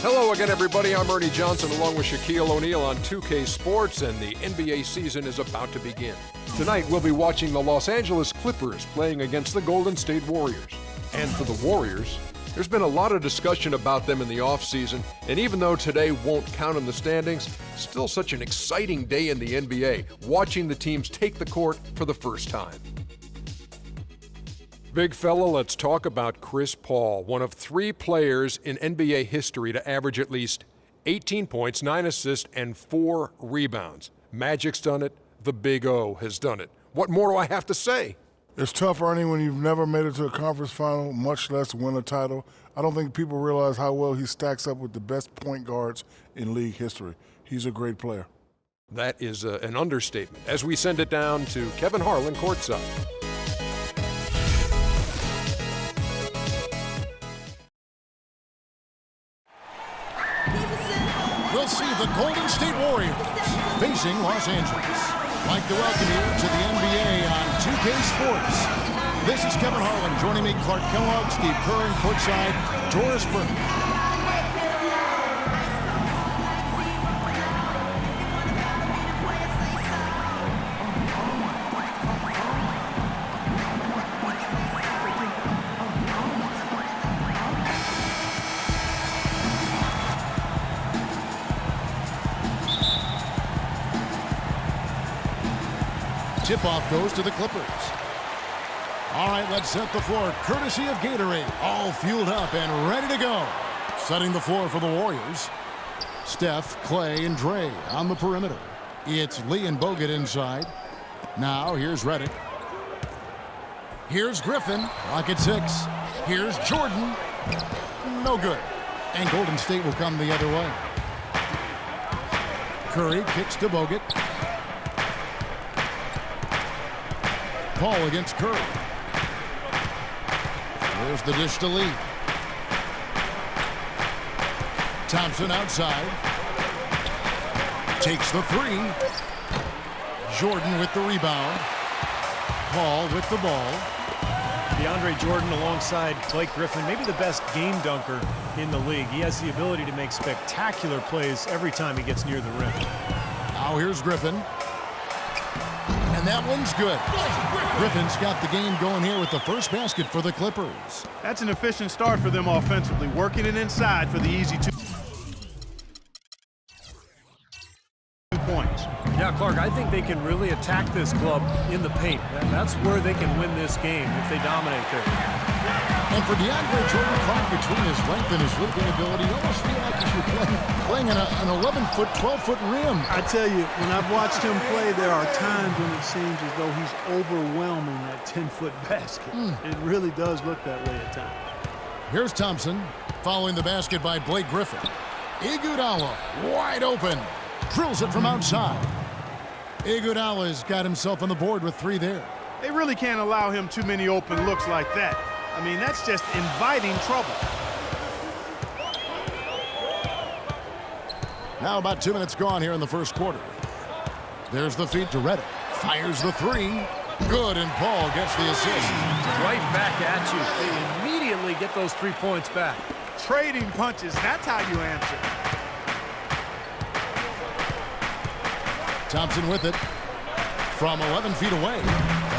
Hello again, everybody. I'm Ernie Johnson along with Shaquille O'Neal on 2K Sports, and the NBA season is about to begin. Tonight, we'll be watching the Los Angeles Clippers playing against the Golden State Warriors. And for the Warriors, there's been a lot of discussion about them in the offseason, and even though today won't count in the standings, still such an exciting day in the NBA, watching the teams take the court for the first time. Big fella, let's talk about Chris Paul, one of 3 players in NBA history to average at least 18 points, 9 assists, and 4 rebounds. Magic's done it. The Big O has done it. What more do I have to say? It's tough, Ernie, when you've never made it to a conference final, much less win a title. I don't think people realize how well he stacks up with the best point guards in league history. He's a great player. That is an understatement. As we send it down to Kevin Harlan courtside. We'll see the Golden State Warriors facing Los Angeles. I'd like to welcome you to the NBA on 2K Sports. This is Kevin Harlan. Joining me, Clark Kellogg, Steve Kerr, and courtside, Doris Burke. Tip-off goes to the Clippers. All right, let's set the floor. Courtesy of Gatorade. All fueled up and ready to go. Setting the floor for the Warriors. Steph, Clay, and Dre on the perimeter. It's Lee and Bogut inside. Now, here's Redick. Here's Griffin. Clock at 6. Here's Jordan. No good. And Golden State will come the other way. Curry kicks to Bogut. Paul against Curry. There's the dish to Lee. Thompson outside. Takes the 3. Jordan with the rebound. Paul with the ball. DeAndre Jordan alongside Blake Griffin, maybe the best game dunker in the league. He has the ability to make spectacular plays every time he gets near the rim. Now here's Griffin. And that one's good. Griffin's got the game going here with the first basket for the Clippers. That's an efficient start for them offensively, working it inside for the easy 2 points. Yeah, Clark, I think they can really attack this club in the paint. That's where they can win this game if they dominate there. And for DeAndre Jordan, Clark, between his length and his leaping ability, you almost feel like he's playing an 11-foot, 12-foot rim. I tell you, when I've watched him play, there are times when it seems as though he's overwhelming that 10-foot basket. It really does look that way at times. Here's Thompson, following the basket by Blake Griffin. Iguodala, wide open, drills it from outside. Iguodala's got himself on the board with 3 there. They really can't allow him too many open looks like that. I mean, that's just inviting trouble. Now about 2 minutes gone here in the first quarter. There's the feed to Redick. Fires the 3. Good, and Paul gets the assist. Right back at you. They immediately get those 3 points back. Trading punches, that's how you answer. Thompson with it from 11 feet away.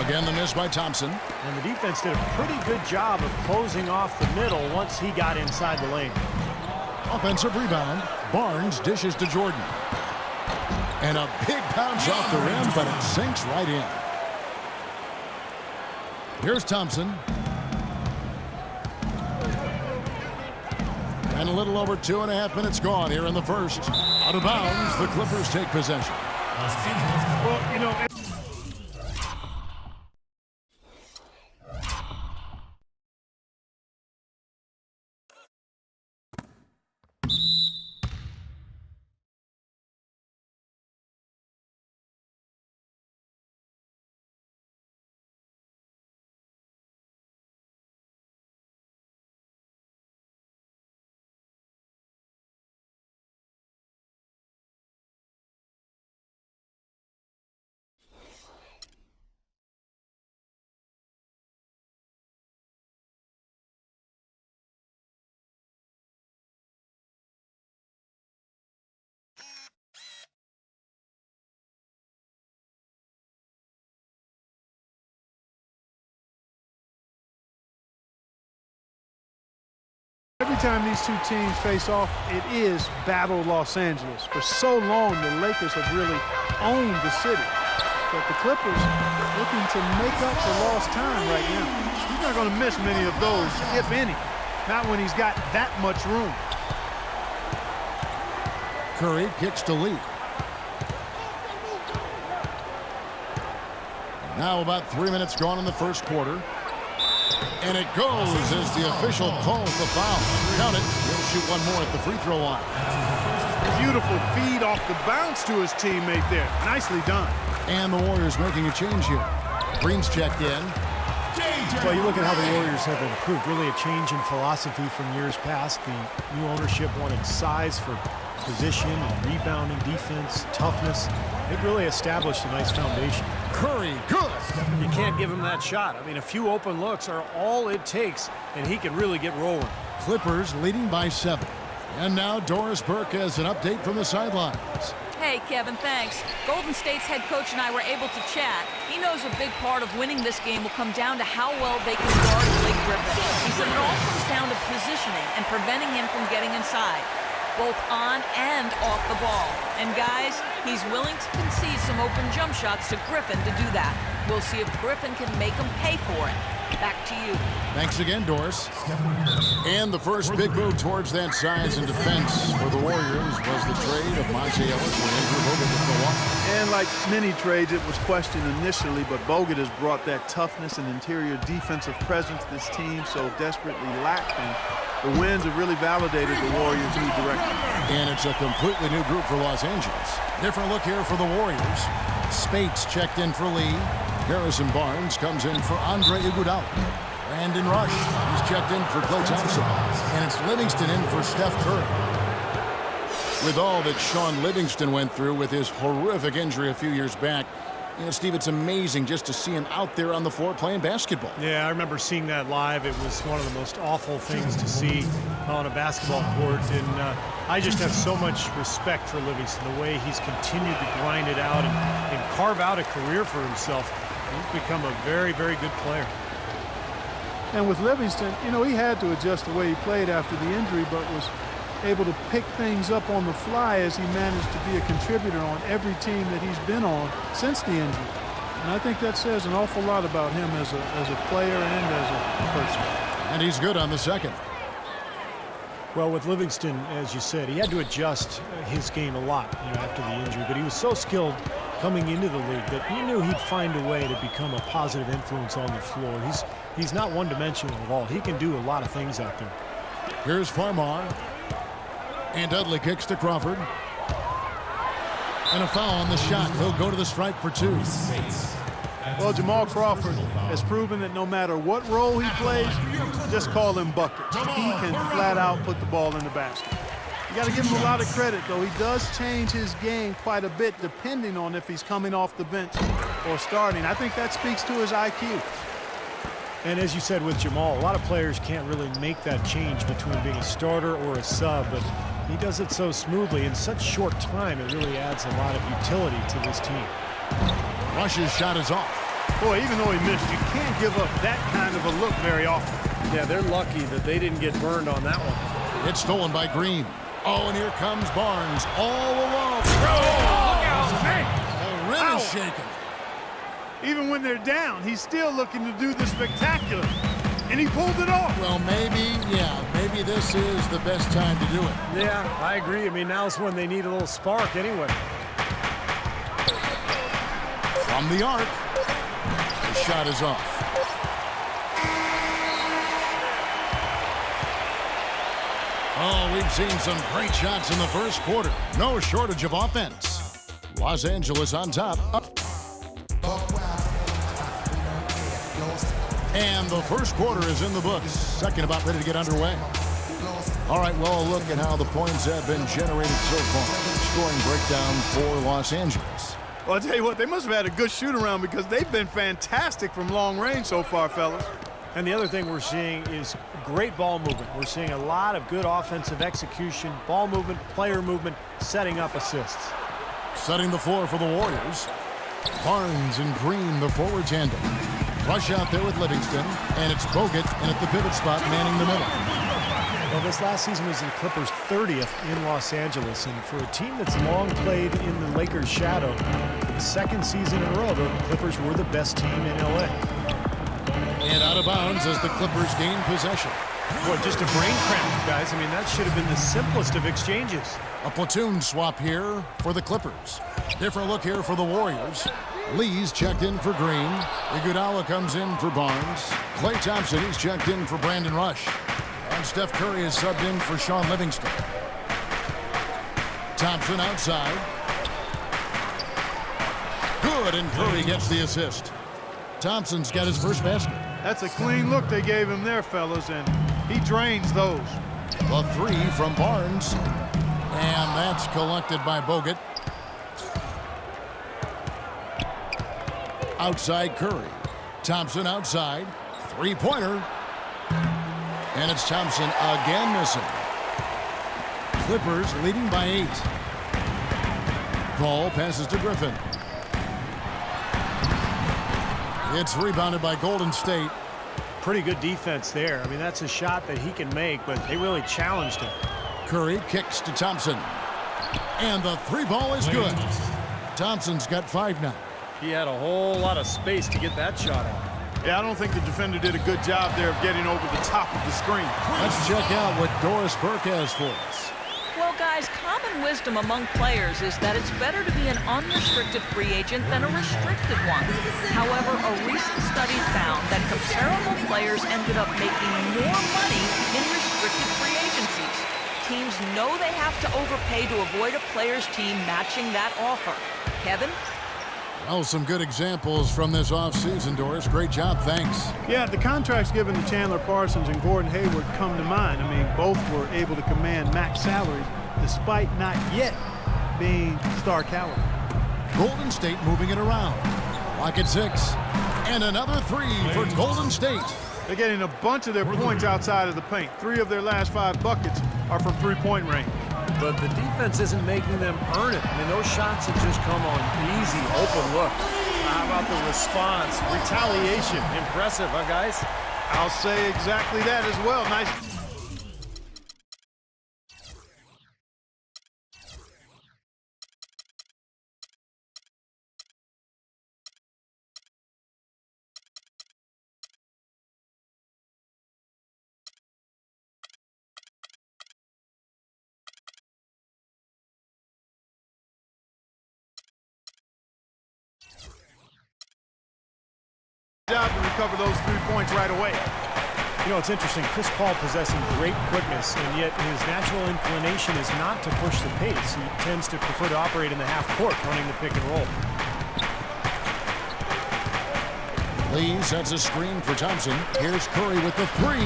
Again, the miss by Thompson. And the defense did a pretty good job of closing off the middle once he got inside the lane. Offensive rebound. Barnes dishes to Jordan. And a big bounce off the rim, but it sinks right in. Here's Thompson. And a little over 2.5 minutes gone here in the first. Out of bounds, the Clippers take possession. Well, you know... Every time these two teams face off, it is Battle Los Angeles. For so long, the Lakers have really owned the city. But the Clippers looking to make up for lost time right now. He's not going to miss many of those, if any. Not when he's got that much room. Curry kicks to Lee. Now about 3 minutes gone in the first quarter. And it goes as the official calls the foul. Count it. He'll shoot one more at the free throw line. Beautiful feed off the bounce to his teammate there. Nicely done. And the Warriors making a change here. Green's checked in. Well, you look at how the Warriors have improved. Really a change in philosophy from years past. The new ownership wanted size for position and rebounding, defense, toughness. They've really established a nice foundation. Curry, good. You can't give him that shot. I mean, a few open looks are all it takes, and he can really get rolling. Clippers leading by 7. And now Doris Burke has an update from the sidelines. Hey, Kevin, thanks. Golden State's head coach and I were able to chat. He knows a big part of winning this game will come down to how well they can guard Blake Griffin. He said it all comes down to positioning and preventing him from getting inside, both on and off the ball. And guys, he's willing to concede some open jump shots to Griffin to do that. We'll see if Griffin can make him pay for it. Back to you. Thanks again, Doris. And the first big move towards that size and defense for the Warriors was the trade of Monte Ellis for Andrew Bogut with Milwaukee. And like many trades, it was questioned initially, but Bogut has brought that toughness and interior defensive presence this team so desperately lacked. And the wins have really validated the Warriors' new direction. And it's a completely new group for Los Angeles. Different look here for the Warriors. Spates checked in for Lee. Harrison Barnes comes in for Andre Iguodala. Brandon Rush, he's checked in for Klay Thompson. And it's Livingston in for Steph Curry. With all that Sean Livingston went through with his horrific injury a few years back, you know, Steve, it's amazing just to see him out there on the floor playing basketball. Yeah, I remember seeing that live. It was one of the most awful things to see on a basketball court. And I just have so much respect for Livingston, the way he's continued to grind it out and carve out a career for himself. He's become a very, very good player. And with Livingston, you know, he had to adjust the way he played after the injury, but was able to pick things up on the fly as he managed to be a contributor on every team that he's been on since the injury. And I think that says an awful lot about him as a player and as a person. And he's good on the second. Well, with Livingston, as you said, he had to adjust his game a lot, you know, after the injury. But he was so skilled coming into the league that he knew he'd find a way to become a positive influence on the floor. He's not one-dimensional at all. He can do a lot of things out there. Here's Farmar. And Dudley kicks to Crawford. And a foul on the shot. He'll go to the strike for 2. Well, Jamal Crawford has proven that no matter what role he plays, just call him bucket. He can flat out put the ball in the basket. You got to give him a lot of credit, though. He does change his game quite a bit depending on if he's coming off the bench or starting. I think that speaks to his IQ. And as you said with Jamal, a lot of players can't really make that change between being a starter or a sub, but he does it so smoothly in such short time. It really adds a lot of utility to this team. Rush's shot is off. Boy, even though he missed, you can't give up that kind of a look very often. Yeah, they're lucky that they didn't get burned on that one. It's stolen by Green. Oh, and here comes Barnes all alone. Look out, man! The rim is shaken. Even when they're down, he's still looking to do the spectacular. And he pulled it off. Well, maybe this is the best time to do it. Yeah, I agree. I mean, now's when they need a little spark anyway. From the arc, the shot is off. Oh, we've seen some great shots in the first quarter. No shortage of offense. Los Angeles on top. And the first quarter is in the books. Second about ready to get underway. All right, well, a look at how the points have been generated so far. Scoring breakdown for Los Angeles. Well, I'll tell you what, they must have had a good shoot-around because they've been fantastic from long range so far, fellas. And the other thing we're seeing is great ball movement. We're seeing a lot of good offensive execution, ball movement, player movement, setting up assists. Setting the floor for the Warriors. Barnes and Green, the forward tandem. Rush out there with Livingston, and it's Bogut, and at the pivot spot, manning the middle. Well, this last season was the Clippers' 30th in Los Angeles, and for a team that's long played in the Lakers' shadow, for the second season in a row, the Clippers were the best team in LA. And out of bounds as the Clippers gain possession. Boy, just a brain cramp, guys. I mean, that should have been the simplest of exchanges. A platoon swap here for the Clippers. Different look here for the Warriors. Lee's checked in for Green. Iguodala comes in for Barnes. Klay Thompson, he's checked in for Brandon Rush. And Steph Curry is subbed in for Sean Livingston. Thompson outside. Good, and Curry gets the assist. Thompson's got his first basket. That's a clean look they gave him there, fellas, and he drains those. The three from Barnes. And that's collected by Bogut. Outside Curry. Thompson outside. Three-pointer. And it's Thompson again missing. Clippers leading by 8. Paul passes to Griffin. It's rebounded by Golden State. Pretty good defense there. I mean, that's a shot that he can make, but they really challenged him. Curry kicks to Thompson. And the three ball is good. Thompson's got 5 now. He had a whole lot of space to get that shot off. Yeah, I don't think the defender did a good job there of getting over the top of the screen. Let's check out what Doris Burke has for us. Well, guys, common wisdom among players is that it's better to be an unrestricted free agent than a restricted one. However, a recent study found that comparable players ended up making more money in restricted free agencies. Teams know they have to overpay to avoid a player's team matching that offer. Kevin? Oh, some good examples from this offseason, Doris. Great job, thanks. Yeah, the contracts given to Chandler Parsons and Gordon Hayward come to mind. I mean, both were able to command max salaries despite not yet being star caliber. Golden State moving it around. Lock at 6. And another 3 for Golden State. They're getting a bunch of their points outside of the paint. 3 of their last 5 buckets are from three-point range. But the defense isn't making them earn it. I mean, those shots have just come on easy, open looks. How about the response? Retaliation. Impressive, huh, guys? I'll say exactly that as well. Nice. Job to recover those 3 points right away. You know, it's interesting. Chris Paul possessing great quickness, and yet his natural inclination is not to push the pace. He tends to prefer to operate in the half court, running the pick and roll. Lee sets a screen for Thompson. Here's Curry with the 3,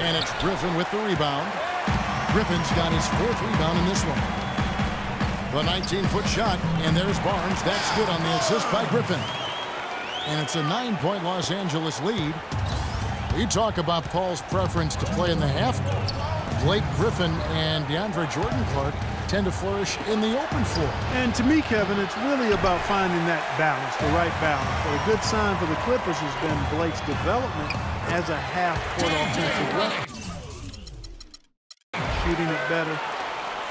and it's Griffin with the rebound. Griffin's got his 4th rebound in this one. The 19-foot shot, and there's Barnes. That's good on the assist by Griffin. And it's a 9-point Los Angeles lead. We talk about Paul's preference to play in the half court. Blake Griffin and DeAndre Jordan Clark tend to flourish in the open floor. And to me, Kevin, it's really about finding that balance, the right balance. But a good sign for the Clippers has been Blake's development as a half-court offensive weapon. Shooting it better,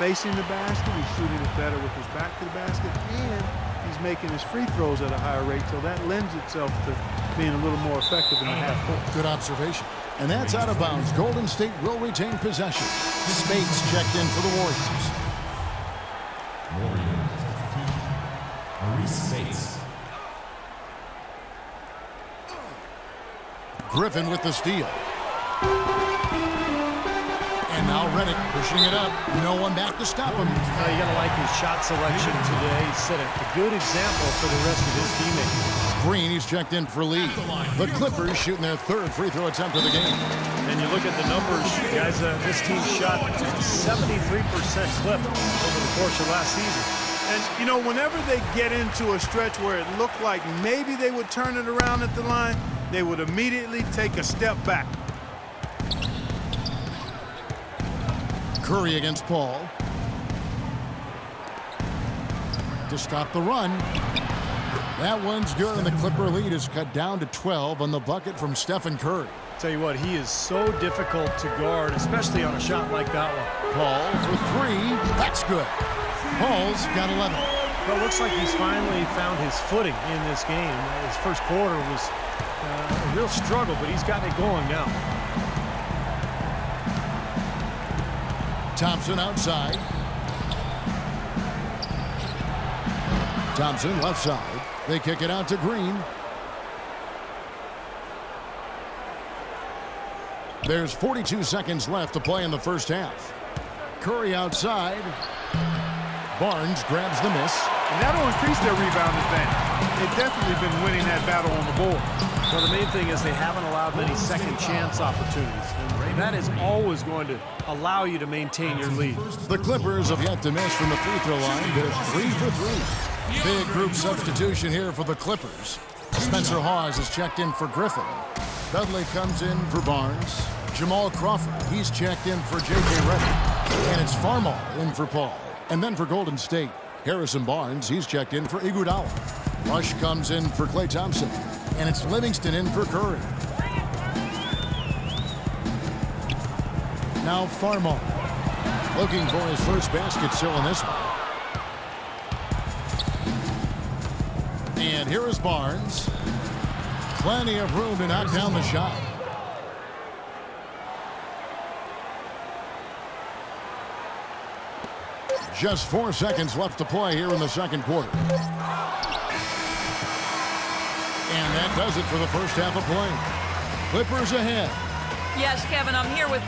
facing the basket. He's shooting it better with his back to the basket, and he's making his free throws at a higher rate, so that lends itself to being a little more effective in the half court. Good observation. And that's out of bounds. Golden State will retain possession. Spades checked in for the Warriors. Maurice Spades. Griffin with the steal. And now Redick pushing it up. No one back to stop him. You got to like his shot selection today. He set a good example for the rest of his teammates. Green, he's checked in for Lee. The Clippers shooting their 3rd free throw attempt of the game. And you look at the numbers, guys, this team shot 73% clip over the course of last season. And, you know, whenever they get into a stretch where it looked like maybe they would turn it around at the line, they would immediately take a step back. Curry against Paul. To stop the run. That one's good, and the Clipper lead is cut down to 12 on the bucket from Stephen Curry. Tell you what, he is so difficult to guard, especially on a shot like that one. Paul for three. That's good. Paul's got 11. Well, it looks like he's finally found his footing in this game. His first quarter was a real struggle, but he's gotten it going now. Thompson outside. Thompson left side. They kick it out to Green. There's 42 seconds left to play in the first half. Curry outside. Barnes grabs the miss. And that'll increase their rebound advantage. They've definitely been winning that battle on the board. Well, the main thing is they haven't allowed many second chance opportunities. And that is always going to allow you to maintain your lead. The Clippers have yet to miss from the free throw line. They're 3 for 3. Big group substitution here for the Clippers. Spencer Hawes is checked in for Griffin. Dudley comes in for Barnes. Jamal Crawford, he's checked in for J.J. Redick. And it's Farmar in for Paul. And then for Golden State, Harrison Barnes, he's checked in for Iguodala. Rush comes in for Klay Thompson. And it's Livingston in for Curry. Now Farmar, looking for his first basket still in this one. And here is Barnes. Plenty of room to knock down the shot. Just 4 seconds left to play here in the second quarter. And that does it for the first half of play. Clippers ahead. Yes, Kevin, I'm here with...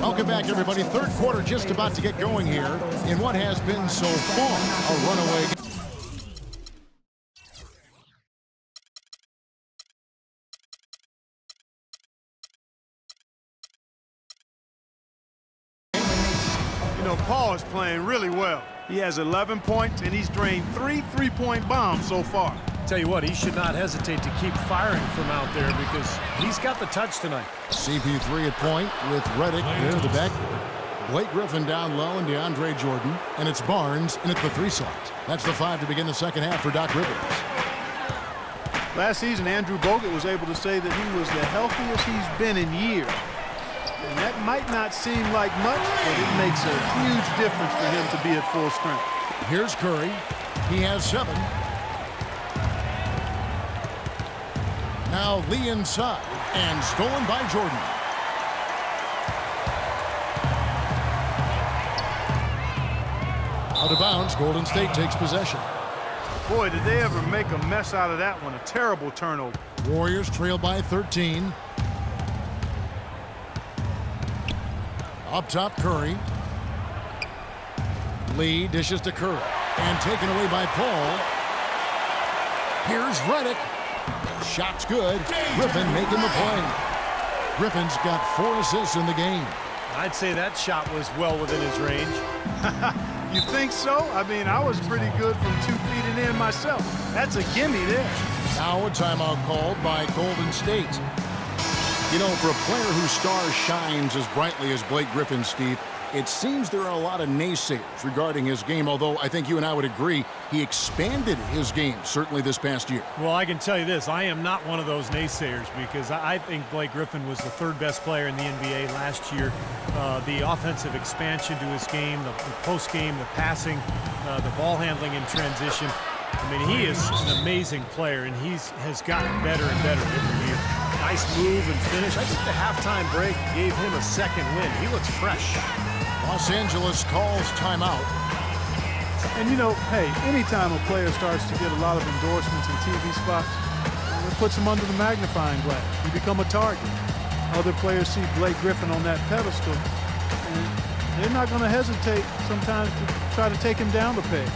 Welcome back, everybody. Third quarter just about to get going here in what has been so far a runaway game. You know, Paul is playing really well. He has 11 points, and he's drained 3 three-point bombs so far. Tell you what, he should not hesitate to keep firing from out there because he's got the touch tonight. CP3 at point with Redick near the backcourt. Blake Griffin down low and DeAndre Jordan. And it's Barnes in at the 3 slot. That's the 5 to begin the second half for Doc Rivers. Last season, Andrew Bogut was able to say that he was the healthiest he's been in years. And that might not seem like much, but it makes a huge difference for him to be at full strength. Here's Curry. He has 7. Now Lee inside and stolen by Jordan. Out of bounds, Golden State takes possession. Boy, did they ever make a mess out of that one. A terrible turnover. Warriors trail by 13. Up top, Curry. Lee dishes to Curry. And taken away by Paul. Here's Redick. Shot's good. Griffin making the play. Griffin's got 4 assists in the game. I'd say that shot was well within his range. You think so? I mean, I was pretty good from 2 feet and in myself. That's a gimme there. Now a timeout called by Golden State. You know, for a player whose star shines as brightly as Blake Griffin, Steve, it seems there are a lot of naysayers regarding his game, although I think you and I would agree he expanded his game, certainly this past year. Well, I can tell you this. I am not one of those naysayers because I think Blake Griffin was the 3rd best player in the NBA last year. The offensive expansion to his game, the post game, the passing, the ball handling in transition. I mean, he is an amazing player, and he has gotten better and better every year. Nice move and finish. I think the halftime break gave him a second win. He looks fresh. Los Angeles calls timeout. And, you know, hey, anytime a player starts to get a lot of endorsements and TV spots, it puts him under the magnifying glass. You become a target. Other players see Blake Griffin on that pedestal, and they're not going to hesitate sometimes to try to take him down the peg.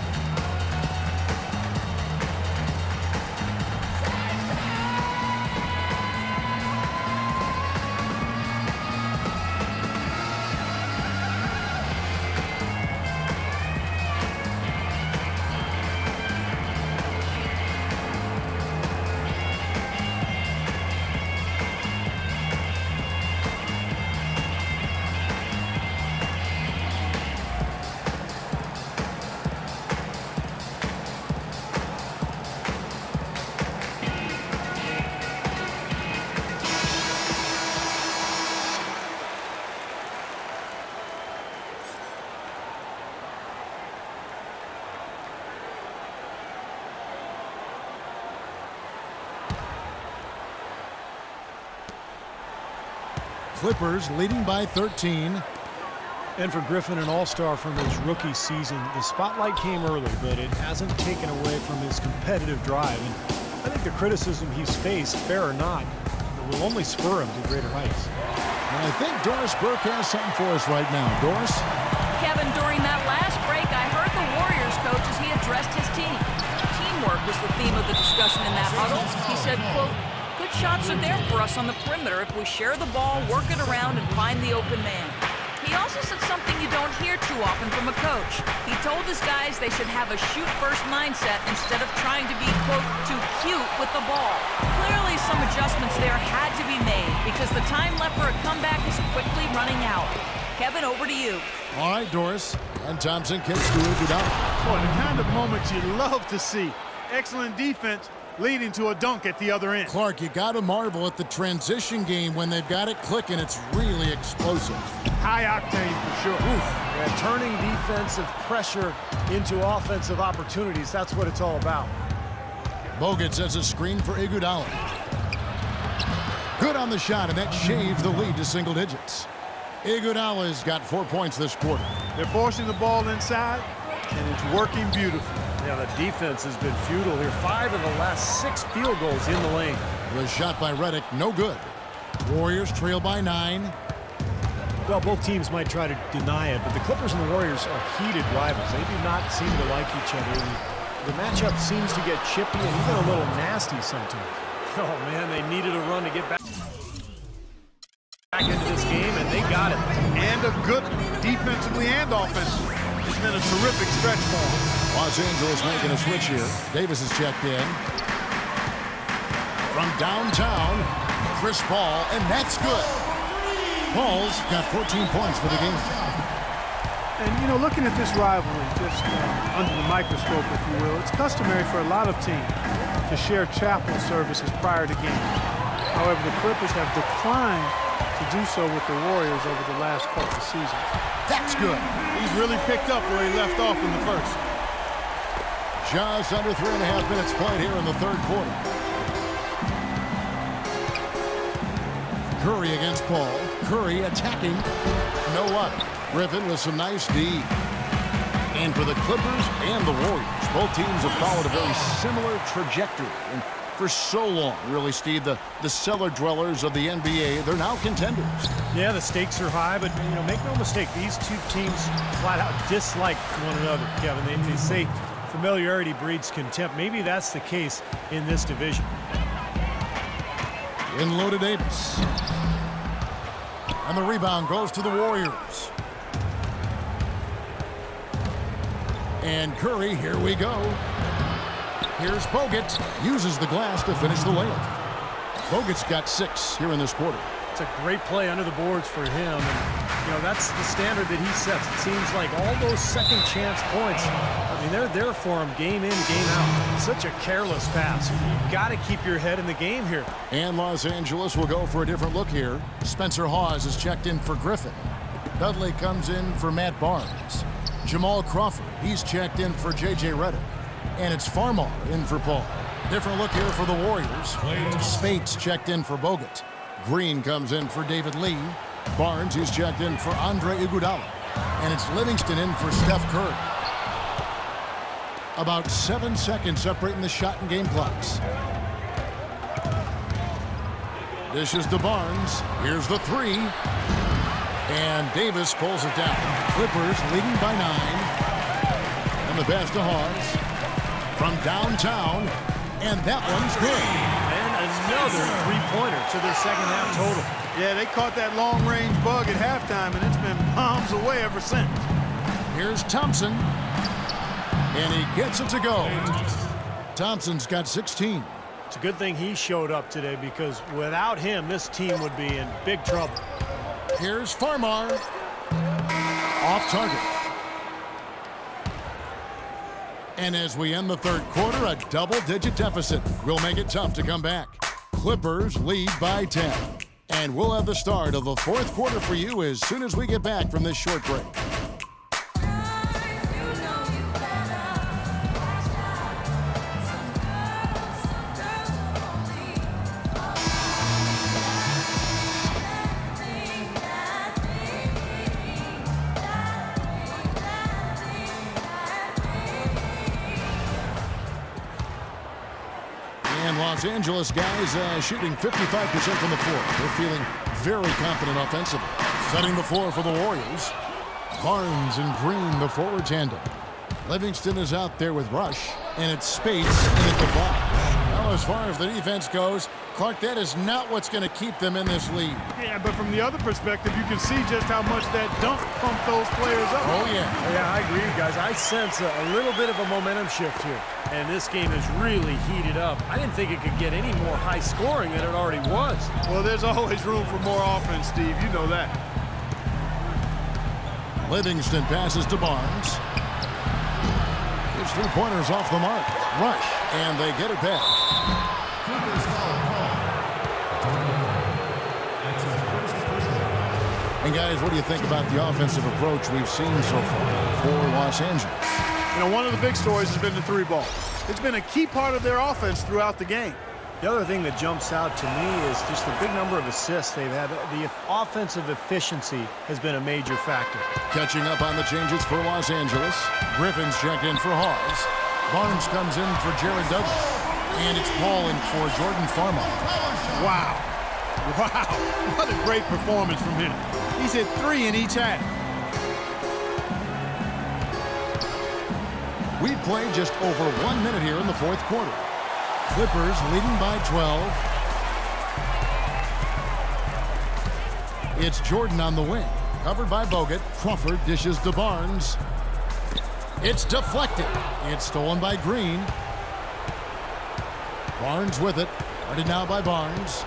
Clippers leading by 13. And for Griffin, an all-star from his rookie season, the spotlight came early, but it hasn't taken away from his competitive drive. And I think the criticism he's faced, fair or not, will only spur him to greater heights. And I think Doris Burke has something for us right now. Doris? Kevin, during that last break, I heard the Warriors coach as he addressed his team. Teamwork was the theme of the discussion in that huddle. He said, quote, "Good shots are there for us on the perimeter if we share the ball, work it around, and find the open man." He also said something you don't hear too often from a coach. He told his guys they should have a shoot-first mindset instead of trying to be, quote, "too cute with the ball." Clearly, some adjustments there had to be made because the time left for a comeback is quickly running out. Kevin, over to you. All right, Doris. And Thompson kicks to Iguodala. Boy, the kind of moments you love to see. Excellent defense leading to a dunk at the other end. Clark, you got to marvel at the transition game when they've got it clicking. It's really explosive. High octane for sure. Yeah, turning defensive pressure into offensive opportunities, that's what it's all about. Bogut sets a screen for Iguodala. Good on the shot, and that shaves the lead to single digits. Iguodala's got 4 points this quarter. They're forcing the ball inside, and it's working beautifully. Yeah, the defense has been futile here. 5 of the last 6 field goals in the lane. The shot by Redick, no good. Warriors trail by 9. Well, both teams might try to deny it, but the Clippers and the Warriors are heated rivals. They do not seem to like each other. The matchup seems to get chippy and even a little nasty sometimes. Oh, man, they needed a run to get back into this game, and they got it. And a good defensively and offensively. It's been a terrific stretch for them. Los Angeles making a switch here. Davis is checked in. From downtown, Chris Paul, and that's good. Paul's got 14 points for the game. And, you know, looking at this rivalry just under the microscope, if you will, it's customary for a lot of teams to share chapel services prior to games. However, the Clippers have declined to do so with the Warriors over the last couple of seasons. That's good. He's really picked up where he left off in the first. Just under 3.5 minutes played here in the third quarter. Curry against Paul. Curry attacking. No luck. Griffin with some nice D. And for the Clippers and the Warriors, both teams have followed a very similar trajectory. And for so long, really, Steve, the cellar dwellers of the NBA, they're now contenders. Yeah, the stakes are high, but, you know, make no mistake, these two teams flat out dislike one another, Kevin. They say familiarity breeds contempt. Maybe that's the case in this division. In low to Davis. And the rebound goes to the Warriors. And Curry, here we go. Here's Bogut, uses the glass to finish the layup. Bogut's got 6 here in this quarter. It's a great play under the boards for him. And, you know, that's the standard that he sets. It seems like all those second chance points, I mean, they're there for him game in, game out. Such a careless pass. You've got to keep your head in the game here. And Los Angeles will go for a different look here. Spencer Hawes is checked in for Griffin. Dudley comes in for Matt Barnes. Jamal Crawford, he's checked in for J.J. Redick. And it's Farmar in for Paul. Different look here for the Warriors. Spates checked in for Bogut. Green comes in for David Lee. Barnes, he's checked in for Andre Iguodala. And it's Livingston in for Steph Curry. About 7 seconds separating the shot and game clocks. Dishes to Barnes. Here's the 3. And Davis pulls it down. Clippers leading by 9. And the pass to Hawes. From downtown, and that one's good. And another three-pointer to their second half total. Yeah, they caught that long-range bug at halftime, and it's been bombs away ever since. Here's Thompson, and he gets it to go. Thompson's got 16. It's a good thing he showed up today because without him, this team would be in big trouble. Here's Farmar. Off target. And as we end the third quarter, a double-digit deficit will make it tough to come back. Clippers lead by 10. And we'll have the start of the fourth quarter for you as soon as we get back from this short break. Los Angeles guys shooting 55% from the floor. They're feeling very confident offensively. Setting the floor for the Warriors. Barnes and Green, the forward tandem. Livingston is out there with Rush, and it's Speights in at the box. Well, as far as the defense goes, Clark, that is not what's going to keep them in this lead. Yeah, but from the other perspective, you can see just how much that dunk pumped those players up. Oh, yeah. Yeah, I agree, guys. I sense a little bit of a momentum shift here. And this game is really heated up. I didn't think it could get any more high scoring than it already was. Well, there's always room for more offense, Steve. You know that. Livingston passes to Barnes. His three-pointers off the mark. Rush, and they get it back. And guys, what do you think about the offensive approach we've seen so far for Los Angeles? You know, one of the big stories has been the three ball. It's been a key part of their offense throughout the game. The other thing that jumps out to me is just the big number of assists they've had. The offensive efficiency has been a major factor. Catching up on the changes for Los Angeles. Griffin's checked in for Hawes. Barnes comes in for Jared Douglas. And it's Paul in for Jordan Farmer. Wow. Wow. What a great performance from him. He's hit 3 in each half. We've played just over 1 minute here in the fourth quarter. Clippers leading by 12. It's Jordan on the wing. Covered by Bogut. Crawford dishes to Barnes. It's deflected. It's stolen by Green. Barnes with it. Guarded now by Barnes.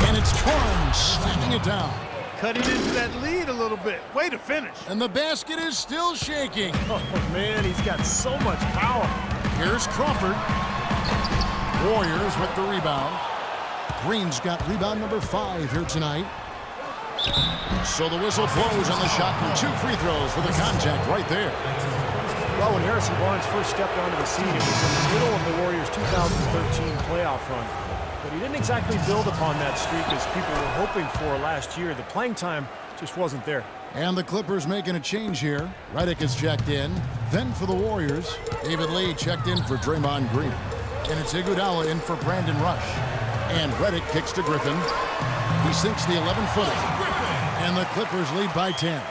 And it's Barnes slamming it down. Cutting into that lead a little bit. Way to finish. And the basket is still shaking. Oh, man, he's got so much power. Here's Crawford. Warriors with the rebound. Green's got rebound number 5 here tonight. So the whistle blows on the shot and 2 free throws for the contact right there. Well, when Harrison Barnes first stepped onto the scene, it was in the middle of the Warriors' 2013 playoff run. But he didn't exactly build upon that streak as people were hoping for last year. The playing time just wasn't there. And the Clippers making a change here. Redick is checked in. Then for the Warriors, David Lee checked in for Draymond Green. And it's Iguodala in for Brandon Rush. And Redick kicks to Griffin. He sinks the 11-footer. And the Clippers lead by 10.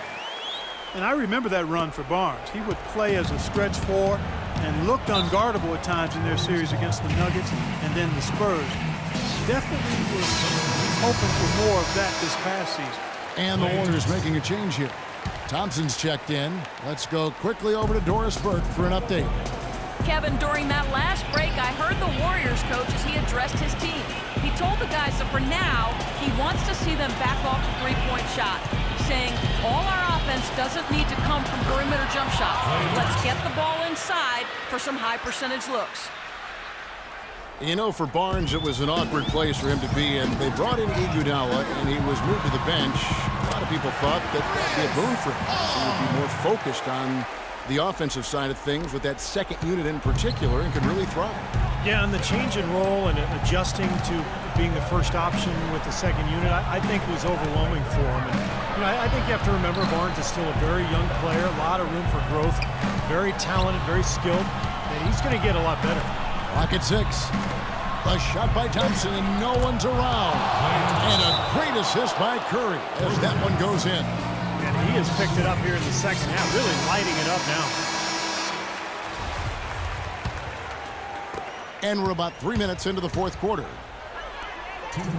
And I remember that run for Barnes. He would play as a stretch 4 and looked unguardable at times in their series against the Nuggets and then the Spurs. Definitely was hoping for more of that this past season. And the Warriors making a change here. Thompson's checked in. Let's go quickly over to Doris Burke for an update. Kevin, during that last break, I heard the Warriors coach as he addressed his team. He told the guys that for now, he wants to see them back off the three-point shot, saying all our offense doesn't need to come from perimeter jump shots. Let's get the ball inside for some high percentage looks. You know, for Barnes, it was an awkward place for him to be, and they brought in Iguodala, and he was moved to the bench. A lot of people thought that that'd be a boon for him. He would be more focused on the offensive side of things with that second unit in particular and could really thrive. Yeah, and the change in role and adjusting to being the first option with the second unit, I think was overwhelming for him. And, you know, I think you have to remember Barnes is still a very young player, a lot of room for growth, very talented, very skilled, and he's going to get a lot better. Clock at 6. A shot by Thompson, and no one's around. And a great assist by Curry as that one goes in. And he has picked it up here in the second half, really lighting it up now. And we're about 3 minutes into the fourth quarter.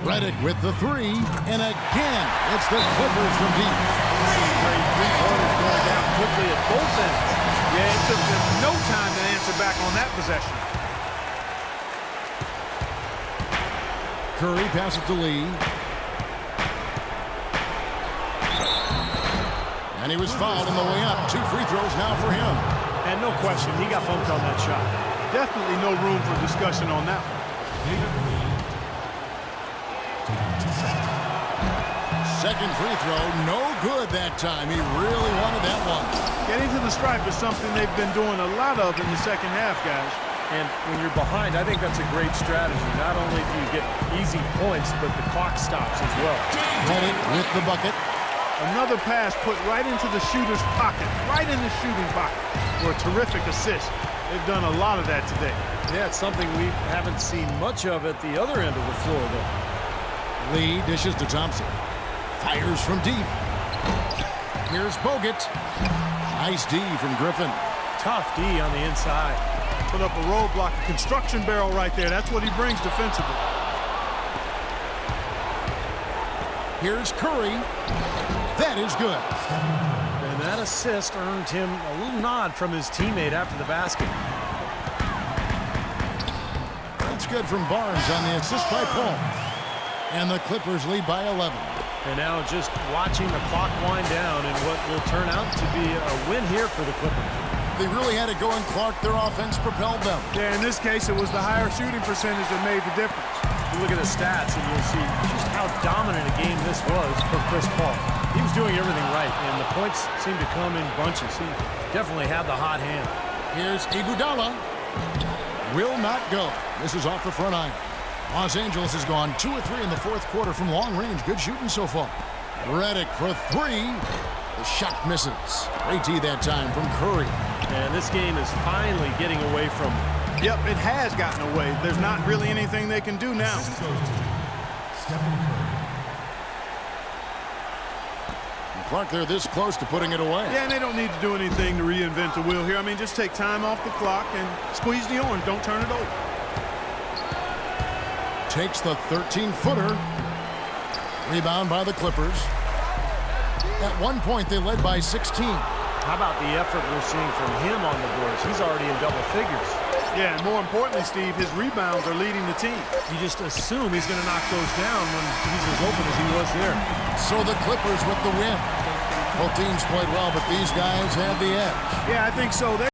Redick with the 3, and again, it's the Clippers from deep. Great three-pointers going down quickly at both ends. Yeah, it took them no time to answer back on that possession. Curry passes to Lee. And he was fouled on the way up. 2 free throws now for him. And no question, he got bumped on that shot. Definitely no room for discussion on that one. Second free throw, no good that time. He really wanted that one. Getting to the stripe is something they've been doing a lot of in the second half, guys. And when you're behind, I think that's a great strategy. Not only do you get easy points, but the clock stops as well. Redick with the bucket. Another pass put right into the shooter's pocket, right in the shooting pocket for a terrific assist. They've done a lot of that today. Yeah, it's something we haven't seen much of at the other end of the floor, though. Lee dishes to Thompson. Fires from deep. Here's Bogut. Nice D from Griffin. Tough D on the inside. Put up a roadblock, a construction barrel right there. That's what he brings defensively. Here's Curry. That is good. And that assist earned him a little nod from his teammate after the basket. That's good from Barnes on the assist by Paul. And the Clippers lead by 11. And now just watching the clock wind down in what will turn out to be a win here for the Clippers. They really had it going, Clark. Their offense propelled them. Yeah, in this case, it was the higher shooting percentage that made the difference. You look at the stats and you'll see just how dominant a game this was for Chris Paul. He was doing everything right, and the points seemed to come in bunches. He definitely had the hot hand. Here's Iguodala. Will not go. This is off the front iron. Los Angeles has gone 2 of 3 in the fourth quarter from long range. Good shooting so far. Redick for 3. The shot misses. Great D that time from Curry. And this game is finally getting away from him. Yep, it has gotten away. There's not really anything they can do now. Clark, they're this close to putting it away. Yeah, and they don't need to do anything to reinvent the wheel here. I mean, just take time off the clock and squeeze the orange. Don't turn it over. Takes the 13-footer. Rebound by the Clippers. At one point, they led by 16. How about the effort we're seeing from him on the boards? He's already in double figures. Yeah, and more importantly, Steve, his rebounds are leading the team. You just assume he's going to knock those down when he's as open as he was there. So the Clippers with the win. Both teams played well, but these guys had the edge. Yeah, I think so.